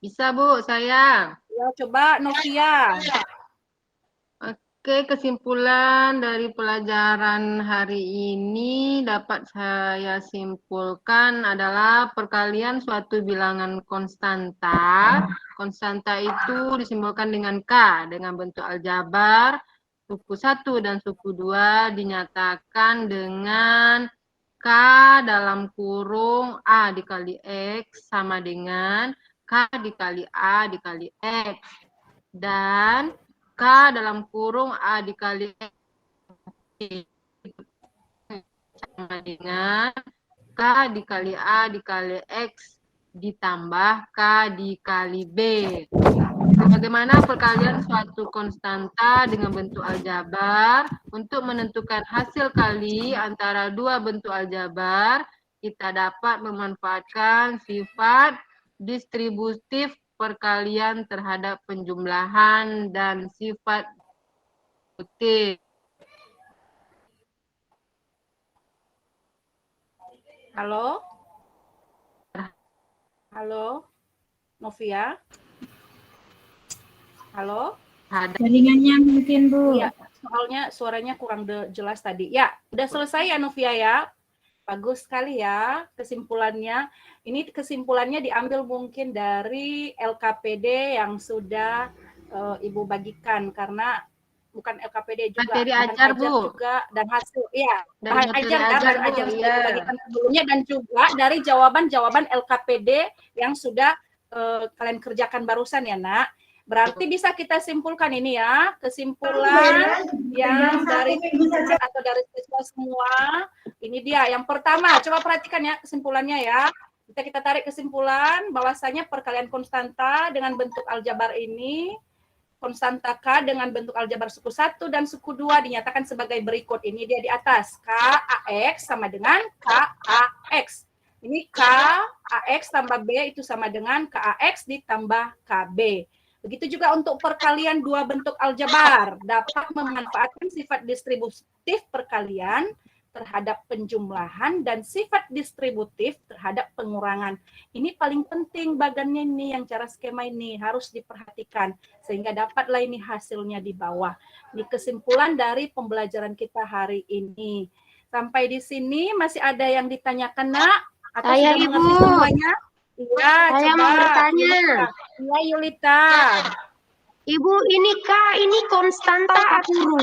Bisa, Bu, saya. Ya, coba Novia. Oke, kesimpulan dari pelajaran hari ini dapat saya simpulkan adalah perkalian suatu bilangan konstanta. Konstanta itu disimbolkan dengan K dengan bentuk aljabar. Suku 1 dan suku 2 dinyatakan dengan K dalam kurung A dikali X sama dengan K dikali A dikali X. Dan K dalam kurung A dikali X sama dengan K dikali A dikali X ditambah K dikali B. Bagaimana perkalian suatu konstanta dengan bentuk aljabar? Untuk menentukan hasil kali antara dua bentuk aljabar, kita dapat memanfaatkan sifat distributif perkalian terhadap penjumlahan dan sifat distributif. Halo? Halo? Novia? Halo? Jaringannya mungkin, Bu. Iya, soalnya suaranya kurang jelas tadi. Ya, udah selesai ya Novia ya. Bagus sekali ya kesimpulannya. Ini kesimpulannya diambil mungkin dari LKPD yang sudah Ibu bagikan, karena bukan LKPD juga, materi ajar, Bu. juga dan hasil. Iya, dari bahan materi ajar, ajar, bahan Bu. ajar sudah Iya. dibagikan sebelumnya, dan juga dari jawaban-jawaban LKPD yang sudah kalian kerjakan barusan ya, Nak. Berarti bisa kita simpulkan ini ya, kesimpulan yang dari atau dari siswa semua. Ini dia yang pertama, coba perhatikan ya kesimpulannya ya. Kita tarik kesimpulan bahwasanya perkalian konstanta dengan bentuk aljabar ini, konstanta K dengan bentuk aljabar suku 1 dan suku 2 dinyatakan sebagai berikut. Ini dia di atas, KAX sama dengan KAX. Ini KAX tambah B itu sama dengan KAX ditambah KB. Begitu juga untuk perkalian dua bentuk aljabar, dapat memanfaatkan sifat distributif perkalian terhadap penjumlahan dan sifat distributif terhadap pengurangan. Ini paling penting bagannya ini, yang cara skema ini harus diperhatikan sehingga dapatlah ini hasilnya di bawah. Ini kesimpulan dari pembelajaran kita hari ini. Sampai di sini masih ada yang ditanyakan, Nak? Atau Saya, sudah Ibu. mengerti semuanya? Iya, Saya coba. mau bertanya. Iya, Yulita. Ibu, ini Kak, ini konstanta atau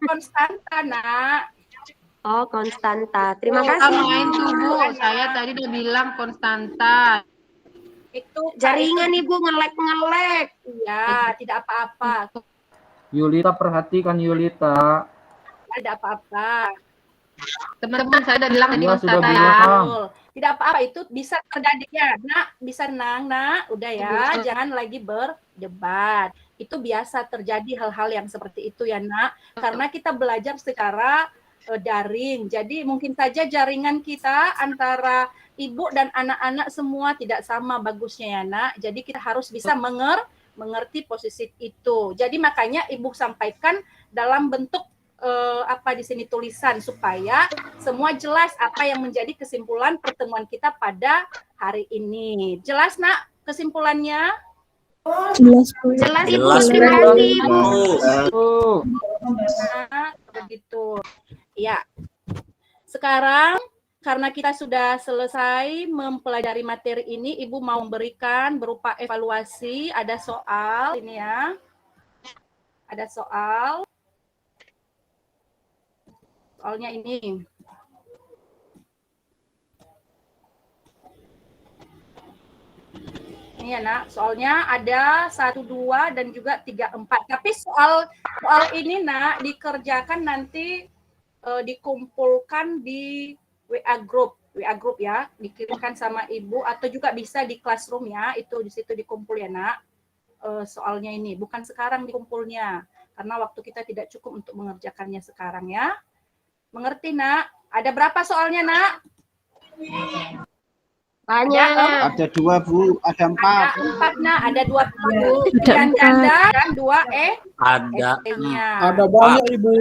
Konstanta, Nak. Oh, konstanta. Terima Kita kasih. main tuh, Bu. Saya tadi udah bilang konstanta. Itu Jaringan Ibu ngelek-ngelek. Iya, tidak apa-apa. Yulita, perhatikan Yulita. Tidak apa-apa. Teman-teman, saya udah bilang tadi Iya, sudah konstanta ya. bilang. Betul. Tidak apa-apa, itu bisa terjadi ya. Nak, bisa tenang, Nak. Udah ya, jangan lagi berdebat. Itu biasa terjadi hal-hal yang seperti itu ya, Nak. Karena kita belajar secara daring. Jadi mungkin saja jaringan kita antara ibu dan anak-anak semua tidak sama bagusnya ya, Nak. Jadi kita harus bisa mengerti posisi itu. Jadi makanya Ibu sampaikan dalam bentuk apa di sini tulisan supaya semua jelas apa yang menjadi kesimpulan pertemuan kita pada hari ini. Jelas, Nak, kesimpulannya? Jelas, Bu. Jelas Ibu, Jelas, terima Bu. kasih Ibu. Nah, begitu. Ya. Sekarang karena kita sudah selesai mempelajari materi ini, Ibu mau memberikan berupa evaluasi, ada soal ini ya. Ada soal. Soalnya ini. Ini ya, Nak. Soalnya ada 1, 2 dan juga 3, 4. Tapi soal ini, Nak, dikerjakan nanti dikumpulkan di WA group ya, dikirimkan sama Ibu atau juga bisa di classroom ya. Itu di situ dikumpul ya, Nak. Soalnya ini bukan sekarang dikumpulnya karena waktu kita tidak cukup untuk mengerjakannya sekarang ya. Mengerti, Nak? Ada berapa soalnya, Nak? Banyak. Ada 2 Bu, ada 4. Ada 4 nak, ada 2 Bu, Ada pilihan 4. ganda dan 2 Ada nya. Ada banyak Ibu.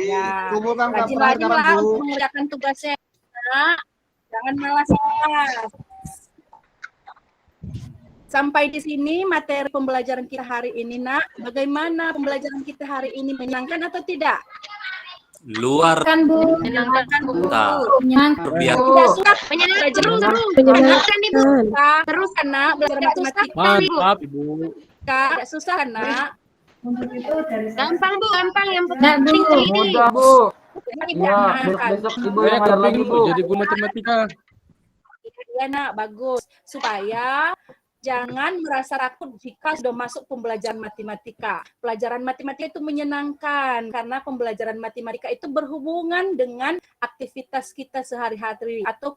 Ya, Kumpulkan rajin-rajin kapan lah Bu? untuk mengerjakan tugasnya. Nak. Jangan malas-malas. Sampai di sini materi pembelajaran kita hari ini, Nak. Bagaimana pembelajaran kita hari ini, menyenangkan atau tidak? Luar Kan Bu, Menyenangkan, Bu. biasa. menyenangkan. Biasa. Tidak suka Menyenangkan. belajar Menyenangkan. terus karena belajar matematika Mantap Ibu. tidak susah kan, Nak? Gampang Bu, gampang. Yang Enggak, Bu. penting teliti. Mudah, Bu. Ibu Iya, menyenangkan. besok Ibu Saya yang ngajar lagi, kepingin Bu. jadi guru matematika. Iya, Nak, bagus. Supaya jangan merasa takut jika sudah masuk pembelajaran matematika. Pelajaran matematika itu menyenangkan karena pembelajaran matematika itu berhubungan dengan aktivitas kita sehari-hari atau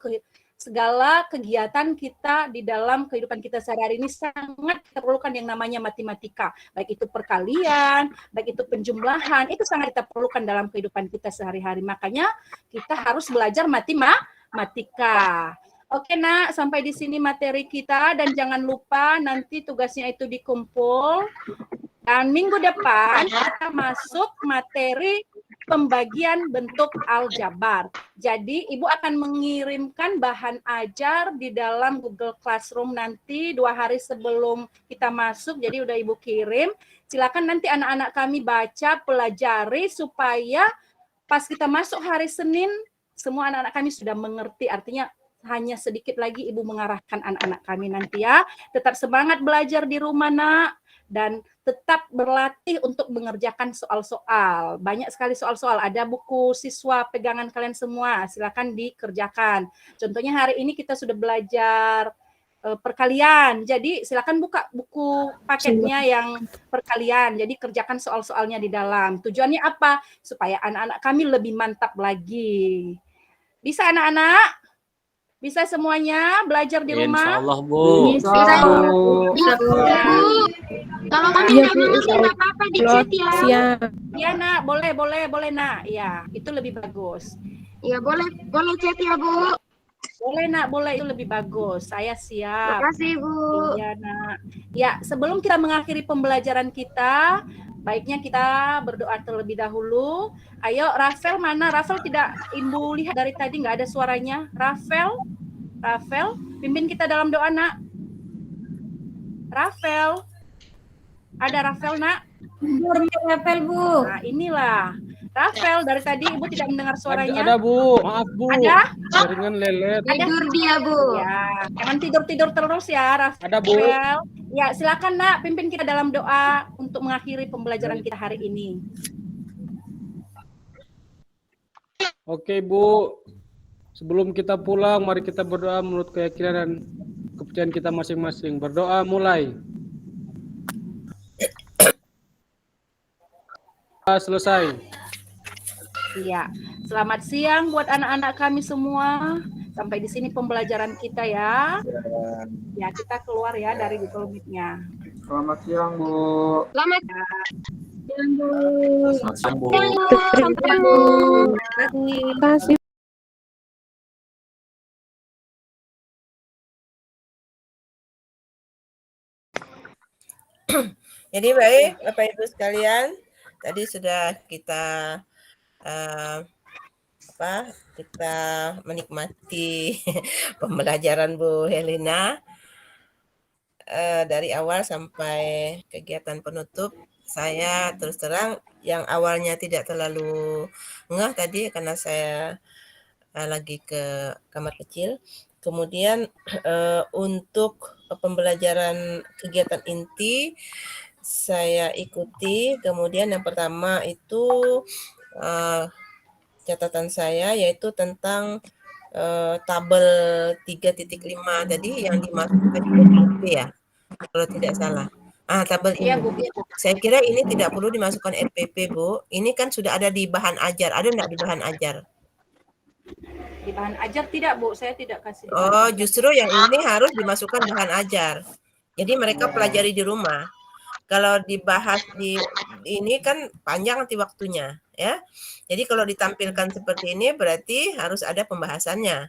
segala kegiatan kita di dalam kehidupan kita sehari-hari ini sangat kita perlukan yang namanya matematika. Baik itu perkalian, baik itu penjumlahan, itu sangat kita perlukan dalam kehidupan kita sehari-hari. Makanya kita harus belajar matematika. Oke Nak, sampai di sini materi kita dan jangan lupa nanti tugasnya itu dikumpul. Dan minggu depan kita masuk materi pembagian bentuk aljabar. Jadi Ibu akan mengirimkan bahan ajar di dalam Google Classroom nanti 2 hari sebelum kita masuk. Jadi udah Ibu kirim. Silakan nanti anak-anak kami baca, pelajari supaya pas kita masuk hari Senin semua anak-anak kami sudah mengerti. Artinya hanya sedikit lagi Ibu mengarahkan anak-anak kami nanti ya. Tetap semangat belajar di rumah Nak. Dan tetap berlatih untuk mengerjakan soal-soal. Banyak sekali soal-soal. Ada buku siswa pegangan kalian semua. Silakan dikerjakan. Contohnya hari ini kita sudah belajar perkalian. Jadi silakan buka buku paketnya yang perkalian. Jadi kerjakan soal-soalnya di dalam. Tujuannya apa? Supaya anak-anak kami lebih mantap lagi. Bisa anak-anak? Bisa semuanya belajar di rumah? Insya Allah, Bu. Bisa, Bisa, Bu. Bisa Bu. Kalau kami Iya, nggak Bu, mau insya nggak apa-apa di chat ya. Siap. Iya Nak, boleh Nak. Ya, itu lebih bagus. Ya boleh chat ya Bu. Boleh Nak, boleh, itu lebih bagus. Saya siap. Makasih Bu. Iya Nak. Ya, sebelum kita mengakhiri pembelajaran kita, baiknya kita berdoa terlebih dahulu. Ayo, Rafael mana? Rafael tidak Ibu lihat dari tadi nggak ada suaranya. Rafael, pimpin kita dalam doa Nak. Rafael, ada Rafael Nak? Rafael Bu. Nah inilah. Rafael, dari tadi Ibu tidak mendengar suaranya. Ada Bu, maaf Bu. Ada? Jaringan lelet. Tidur dia Bu. Ya, jangan tidur-tidur terus ya, Rafael. Ada Bu. Ya, silakan Nak, pimpin kita dalam doa untuk mengakhiri pembelajaran kita hari ini. Oke Bu, sebelum kita pulang, mari kita berdoa menurut keyakinan dan kepercayaan kita masing-masing. Berdoa mulai. Selesai. Iya. Selamat siang buat anak-anak kami semua. Sampai di sini pembelajaran kita ya. Ya, kita keluar ya dari Google Meet-nya. Selamat siang, Bu. Selamat siang, Bu. Selamat siang, Bu. Sampai ketemu. Terima kasih. Jadi baik, Bapak Ibu sekalian, tadi sudah kita kita menikmati pembelajaran Bu Helena dari awal sampai kegiatan penutup. Saya terus terang yang awalnya tidak terlalu ngeh tadi karena saya lagi ke kamar kecil. Kemudian untuk pembelajaran kegiatan inti saya ikuti. Kemudian yang pertama itu catatan saya yaitu tentang tabel 3.5 tadi yang dimasukkan di RPP ya, kalau tidak salah. Tabel ini. Ya, Bu. Saya kira ini tidak perlu dimasukkan RPP, Bu. Ini kan sudah ada di bahan ajar. Ada enggak di bahan ajar? Di bahan ajar tidak, Bu. Saya tidak kasih. Oh, justru yang ini harus dimasukkan bahan ajar. Jadi mereka pelajari di rumah. Kalau dibahas di ini kan panjang nanti waktunya, ya. Jadi kalau ditampilkan seperti ini berarti harus ada pembahasannya.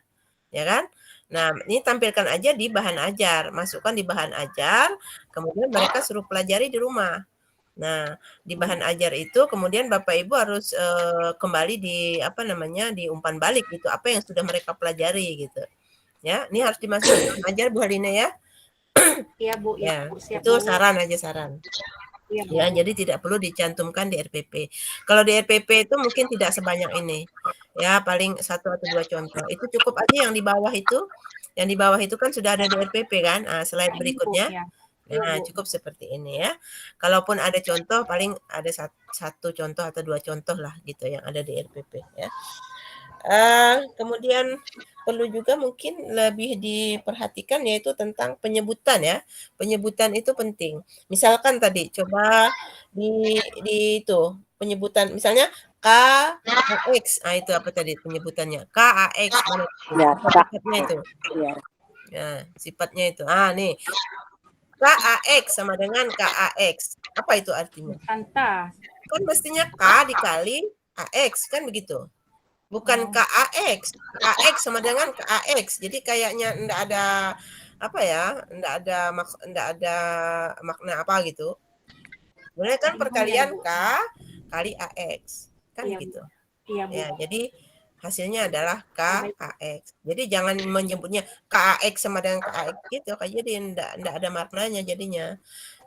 ya kan? Nah, ini tampilkan aja di bahan ajar, masukkan di bahan ajar, kemudian mereka suruh pelajari di rumah. Nah, di bahan ajar itu kemudian Bapak Ibu harus kembali di apa namanya, di umpan balik gitu, apa yang sudah mereka pelajari gitu. Ya, ini harus dimasukin di bahan ajar Bu Halina ya. Iya Bu, Ya, Bu, siap, itu Bu. saran aja saran. Iya, Bu. Ya, jadi tidak perlu dicantumkan di RPP. Kalau di RPP itu mungkin tidak sebanyak ini. Ya, paling 1 atau 2 contoh. Itu cukup aja yang di bawah itu. Yang di bawah itu kan sudah ada di RPP kan? Slide berikutnya. Iya. Iya, Nah, Bu. cukup seperti ini ya. Kalaupun ada contoh, paling ada satu contoh atau 2 contoh lah gitu yang ada di RPP ya. Kemudian perlu juga mungkin lebih diperhatikan yaitu tentang penyebutan ya. Penyebutan itu penting. Misalkan tadi coba di itu penyebutan misalnya KAX. Ah itu apa tadi penyebutannya? KAX mana? Sifatnya itu. Nah, sifatnya itu. Nih. KAX sama dengan KAX. Apa itu artinya? Kanta. Kan mestinya K dikali AX kan begitu. Bukan KAX. KX sama dengan KAX. Jadi kayaknya enggak ada apa ya? Enggak ada makna apa gitu. Sebenarnya kan perkalian K kali AX. Kan gitu. Iya, Bu. Ya, jadi hasilnya adalah KAX. Jadi jangan menyebutnya KAX sama dengan KAX gitu. Jadi enggak ada maknanya jadinya.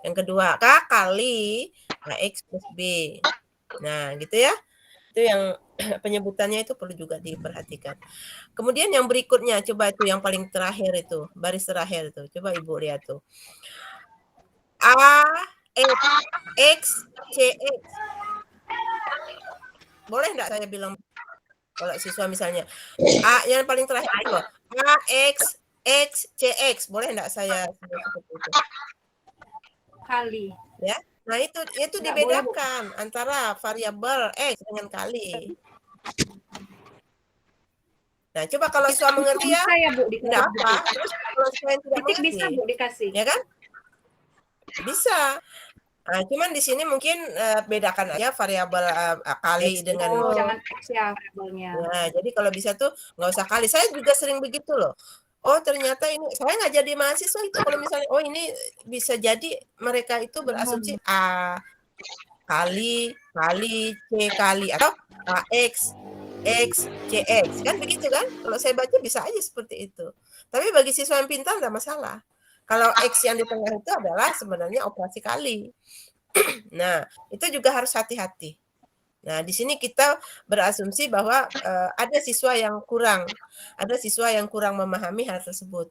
Yang kedua, K kali AX plus B. Nah, gitu ya. Itu yang penyebutannya itu perlu juga diperhatikan. Kemudian yang berikutnya, coba itu yang paling terakhir itu, baris terakhir itu. Coba Ibu lihat tuh. A, X, C, X. Boleh enggak saya bilang kalau siswa misalnya A yang paling terakhir itu A, X, X, C, X. Boleh enggak saya sebut seperti itu? Kali. Ya. Nah, itu dibedakan antara variabel X dengan kali. Nah, coba kalau siswa mengerti ya, enggak apa. Terus kalau siswa yang tidak mengerti, bisa Bu dikasih. Ya kan? Bisa. Nah, cuman di sini mungkin bedakan aja variabel kali dengan jangan X ya variabelnya. Nah, jadi kalau bisa tuh nggak usah kali. Saya juga sering begitu loh. Oh, ternyata ini saya nggak jadi mahasiswa itu kalau misalnya ini bisa jadi mereka itu berasumsi A kali C kali atau AX X CX kan begitu kan? Kalau saya baca bisa aja seperti itu. Tapi bagi siswa yang pintar nggak masalah. Kalau X yang di tengah itu adalah sebenarnya operasi kali. Nah, itu juga harus hati-hati. Nah, di sini kita berasumsi bahwa ada siswa yang kurang memahami hal tersebut.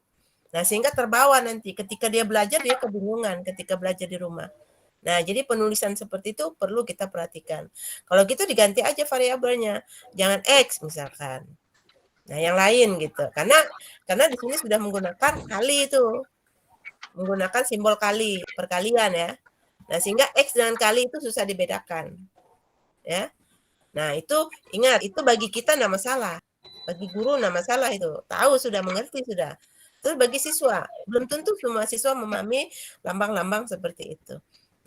Nah, sehingga terbawa nanti ketika dia belajar dia kebingungan ketika belajar di rumah. Nah, jadi penulisan seperti itu perlu kita perhatikan. Kalau gitu diganti aja variabelnya. Jangan X misalkan. Nah, yang lain gitu. Karena di sini sudah menggunakan kali itu. Menggunakan simbol kali, perkalian ya. Nah, sehingga X dengan kali itu susah dibedakan. Ya. Nah, itu ingat, itu bagi kita enggak masalah. Bagi guru enggak masalah itu. Tahu sudah mengerti sudah. Terus bagi siswa, belum tentu semua siswa memahami lambang-lambang seperti itu.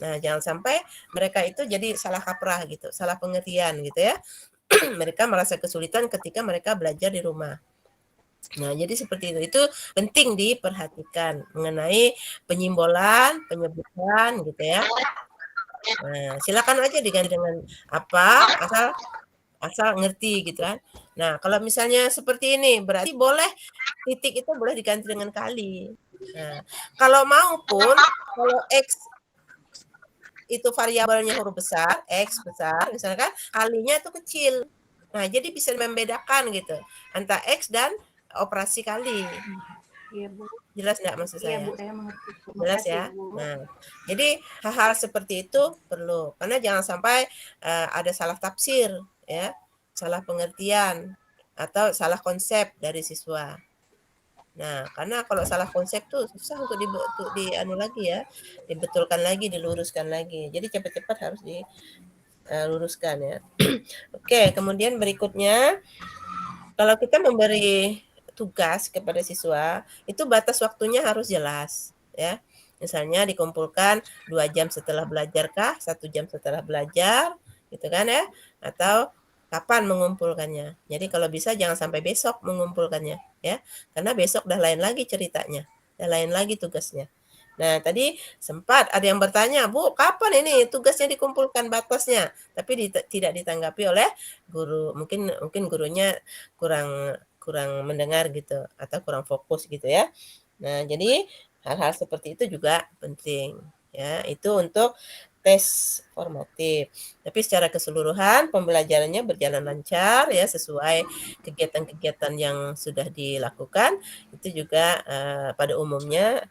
Nah, jangan sampai mereka itu jadi salah kaprah gitu, salah pengertian gitu ya. Mereka merasa kesulitan ketika mereka belajar di rumah. Nah, jadi seperti itu. Itu penting diperhatikan mengenai penyimbolan, penyebutan gitu ya. Nah, silakan aja diganti dengan apa, asal ngerti gitu kan. Nah, kalau misalnya seperti ini berarti boleh titik itu boleh diganti dengan kali. Nah, kalau mau pun kalau X itu variabelnya huruf besar, X besar, misalkan kalinya itu kecil. Nah, jadi bisa membedakan gitu antara X dan operasi kali. Iya, Bu. Jelas enggak maksud saya? Iya, Bu, saya mengerti. Jelas ya. Nah, jadi hal-hal seperti itu perlu karena jangan sampai ada salah tafsir ya, salah pengertian atau salah konsep dari siswa. Nah, karena kalau salah konsep tuh susah untuk anu lagi ya, dibetulkan lagi, diluruskan lagi. Jadi cepat-cepat harus diluruskan ya. Oke, kemudian berikutnya kalau kita memberi tugas kepada siswa, itu batas waktunya harus jelas ya. Misalnya dikumpulkan 2 jam setelah belajar kah, 1 jam setelah belajar, gitu kan ya. Atau kapan mengumpulkannya. Jadi kalau bisa jangan sampai besok mengumpulkannya ya. Karena besok udah lain lagi ceritanya, udah lain lagi tugasnya. Nah, tadi sempat ada yang bertanya, "Bu, kapan ini tugasnya dikumpulkan batasnya?" Tapi tidak ditanggapi oleh guru. Mungkin gurunya kurang mendengar gitu atau kurang fokus gitu ya. Nah, jadi hal-hal seperti itu juga penting ya. Itu untuk tes formatif. Tapi secara keseluruhan pembelajarannya berjalan lancar ya sesuai kegiatan-kegiatan yang sudah dilakukan. Itu juga pada umumnya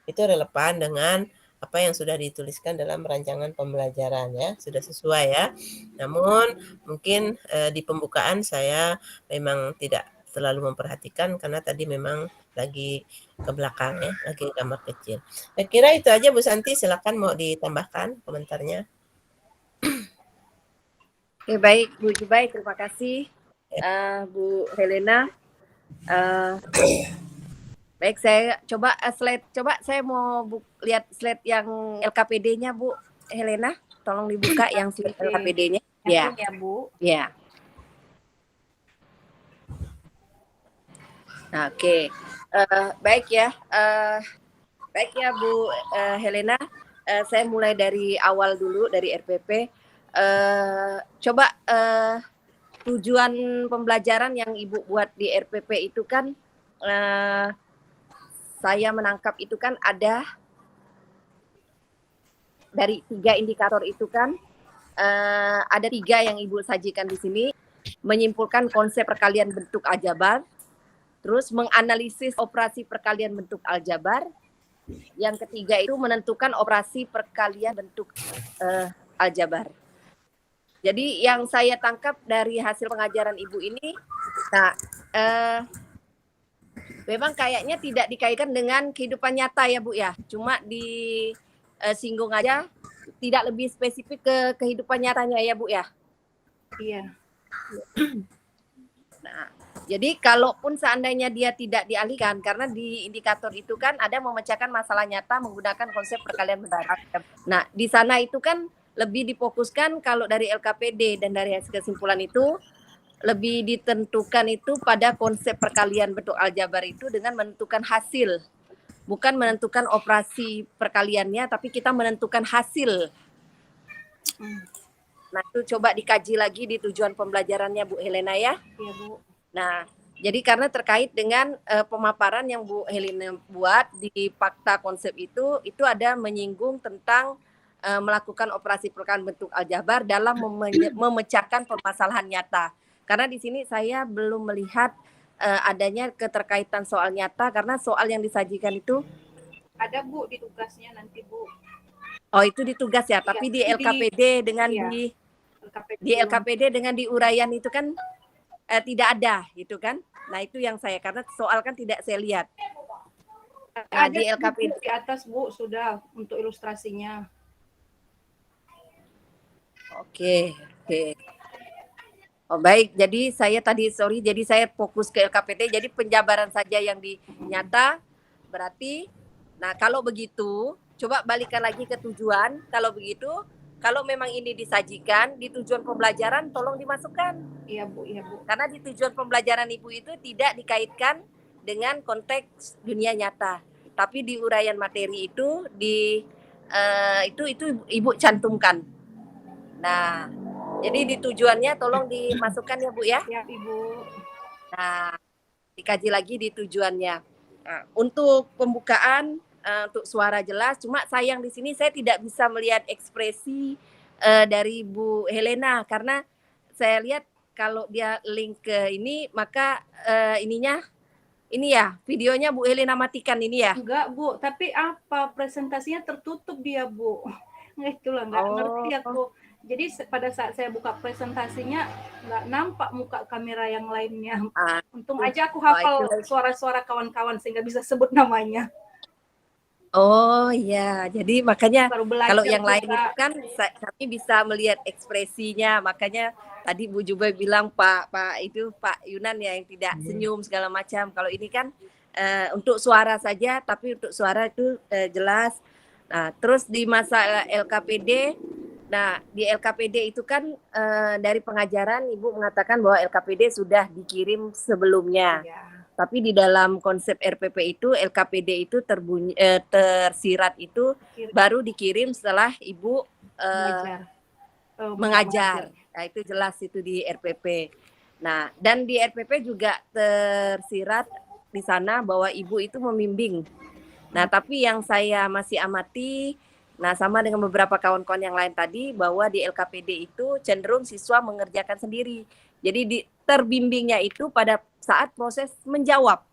itu relevan dengan apa yang sudah dituliskan dalam rancangan pembelajaran ya, sudah sesuai ya. Namun mungkin di pembukaan saya memang tidak terlalu memperhatikan karena tadi memang lagi ke belakang ya, lagi di kamar kecil. Saya kira itu aja Bu Santi, silakan mau ditambahkan komentarnya. Oke, baik Bu Jubai, terima kasih Bu Helena. Baik, saya coba saya mau lihat slide yang LKPD-nya Bu Helena, tolong dibuka yang slide LKPD-nya. Ya. Ya, Bu. Ya. Nah, oke. Baik ya. Baik ya Bu Helena. Saya mulai dari awal dulu dari RPP. Coba tujuan pembelajaran yang Ibu buat di RPP itu kan saya menangkap itu kan ada dari 3 indikator itu kan ada 3 yang Ibu sajikan di sini, menyimpulkan konsep perkalian bentuk aljabar, terus menganalisis operasi perkalian bentuk aljabar, yang ketiga itu menentukan operasi perkalian bentuk aljabar. Jadi yang saya tangkap dari hasil pengajaran Ibu ini, nah memang kayaknya tidak dikaitkan dengan kehidupan nyata ya Bu ya, cuma disinggung aja, tidak lebih spesifik ke kehidupan nyatanya ya Bu ya. Iya. Nah, jadi kalaupun seandainya dia tidak dialihkan, karena di indikator itu kan ada memecahkan masalah nyata menggunakan konsep perkalian mendarat. Nah, di sana itu kan lebih difokuskan kalau dari LKPD dan dari hasil kesimpulan itu lebih ditentukan itu pada konsep perkalian bentuk aljabar itu dengan menentukan hasil. Bukan menentukan operasi perkaliannya, tapi kita menentukan hasil. Nah, itu coba dikaji lagi di tujuan pembelajarannya Bu Helena ya. Iya, Bu. Nah, jadi karena terkait dengan pemaparan yang Bu Helena buat di fakta konsep itu ada menyinggung tentang melakukan operasi perkalian bentuk aljabar dalam memecahkan permasalahan nyata. Karena di sini saya belum melihat adanya keterkaitan soal nyata karena soal yang disajikan itu ada Bu di tugasnya nanti Bu. Oh, itu di tugas ya, tapi di LKPD dengan iya. di LKPD dengan di uraian itu kan tidak ada gitu kan. Nah, itu yang saya karena soal kan tidak saya lihat. Nah, Ada di LKPD di atas Bu sudah untuk ilustrasinya. Oke. Oh, baik, jadi saya jadi saya fokus ke LKPD, jadi penjabaran saja yang dinyata berarti. Nah, kalau begitu, coba balikan lagi ke tujuan. Kalau begitu, kalau memang ini disajikan di tujuan pembelajaran, tolong dimasukkan. Iya Bu, iya Bu. Karena di tujuan pembelajaran Ibu itu tidak dikaitkan dengan konteks dunia nyata, tapi di uraian materi itu itu Ibu cantumkan. Nah, jadi di tujuannya tolong dimasukkan ya Bu ya. Ya Ibu. Nah, dikaji lagi di tujuannya. Nah, untuk pembukaan untuk suara jelas, cuma sayang di sini saya tidak bisa melihat ekspresi dari Bu Helena karena saya lihat kalau dia link ke ini maka ini ya videonya Bu Helena matikan ini ya. Enggak Bu, tapi apa presentasinya tertutup dia Bu. Itulah nggak ngerti aku. Jadi pada saat saya buka presentasinya nggak nampak muka kamera yang lainnya. Untung aja aku hafal suara-suara kawan-kawan sehingga bisa sebut namanya. Oh iya, jadi makanya kalau yang juga. lain itu kan kami bisa melihat ekspresinya, makanya tadi Bu Jubai bilang Pak Yunan ya yang tidak senyum segala macam. Kalau ini kan untuk suara saja, tapi untuk suara itu jelas. Nah, terus di masa LKPD Nah, di LKPD itu kan dari pengajaran Ibu mengatakan bahwa LKPD sudah dikirim sebelumnya. Tapi di dalam konsep RPP itu LKPD itu tersirat itu baru dikirim setelah Ibu mengajar. Nah, itu jelas itu di RPP. Nah, dan di RPP juga tersirat di sana bahwa Ibu itu membimbing. Nah, tapi yang saya masih amati, nah sama dengan beberapa kawan-kawan yang lain tadi, bahwa di LKPD itu cenderung siswa mengerjakan sendiri. Jadi terbimbingnya itu pada saat proses menjawab.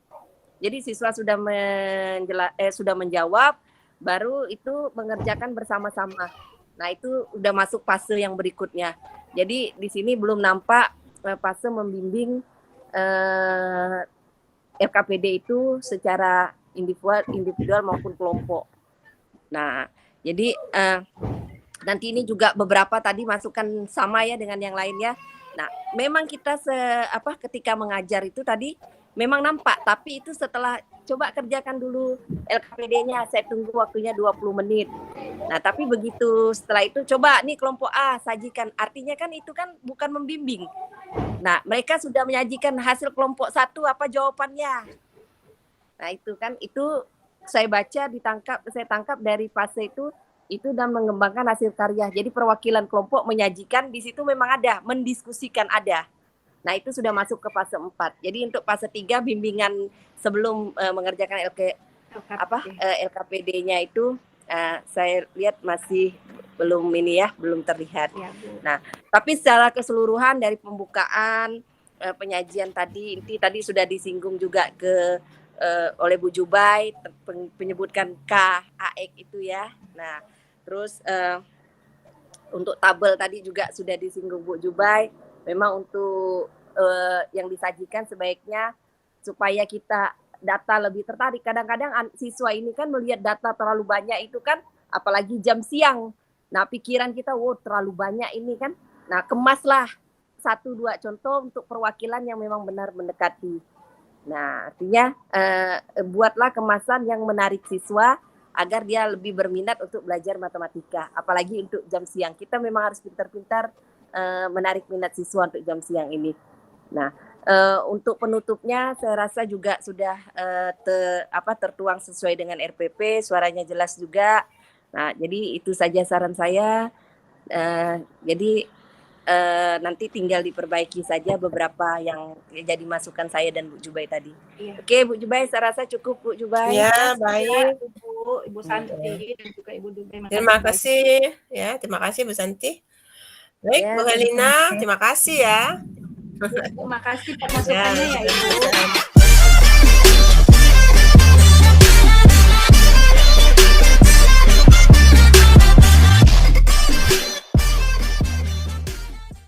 Jadi siswa sudah menjawab, baru itu mengerjakan bersama-sama. Nah, itu udah masuk fase yang berikutnya. Jadi di sini belum nampak fase membimbing LKPD itu secara individual maupun kelompok. Nah, jadi nanti ini juga beberapa tadi masukan sama ya dengan yang lainnya. Nah, memang kita ketika mengajar itu tadi memang nampak, tapi itu setelah coba kerjakan dulu LKPD-nya, saya tunggu waktunya 20 menit. Nah, tapi begitu setelah itu coba nih kelompok A sajikan. Artinya kan itu kan bukan membimbing. Nah, mereka sudah menyajikan hasil kelompok 1 apa jawabannya. Nah, itu saya baca saya tangkap dari fase itu dan mengembangkan hasil karya. Jadi perwakilan kelompok menyajikan di situ memang ada, mendiskusikan ada. Nah, itu sudah masuk ke fase 4. Jadi untuk fase 3 bimbingan sebelum mengerjakan LKPD-nya itu saya lihat masih belum terlihat. Ya, nah, tapi secara keseluruhan dari pembukaan penyajian tadi sudah disinggung juga oleh Bu Jubai, menyebutkan KAX itu ya. Nah, terus untuk tabel tadi juga sudah disinggung Bu Jubai. Memang untuk yang disajikan sebaiknya supaya kita data lebih tertarik. Kadang-kadang siswa ini kan melihat data terlalu banyak itu kan, apalagi jam siang. Nah, pikiran kita, terlalu banyak ini kan. Nah, kemaslah 1-2 contoh untuk perwakilan yang memang benar mendekati. Nah, artinya buatlah kemasan yang menarik siswa agar dia lebih berminat untuk belajar matematika. Apalagi untuk jam siang. Kita memang harus pintar-pintar menarik minat siswa untuk jam siang ini. Nah, untuk penutupnya saya rasa juga sudah tertuang sesuai dengan RPP, suaranya jelas juga. Nah, jadi itu saja saran saya. Jadi nanti tinggal diperbaiki saja beberapa yang jadi masukan saya dan Bu Jubai tadi. Iya. Oke, Bu Jubai, saya rasa cukup Bu Jubai. Ya, baik. Ibu Santi dan juga Ibu Jubai. Terima kasih ya, terima kasih Bu Santi. Baik, Bu Helena, terima kasih ya. Terima kasih masukannya ya Ibu.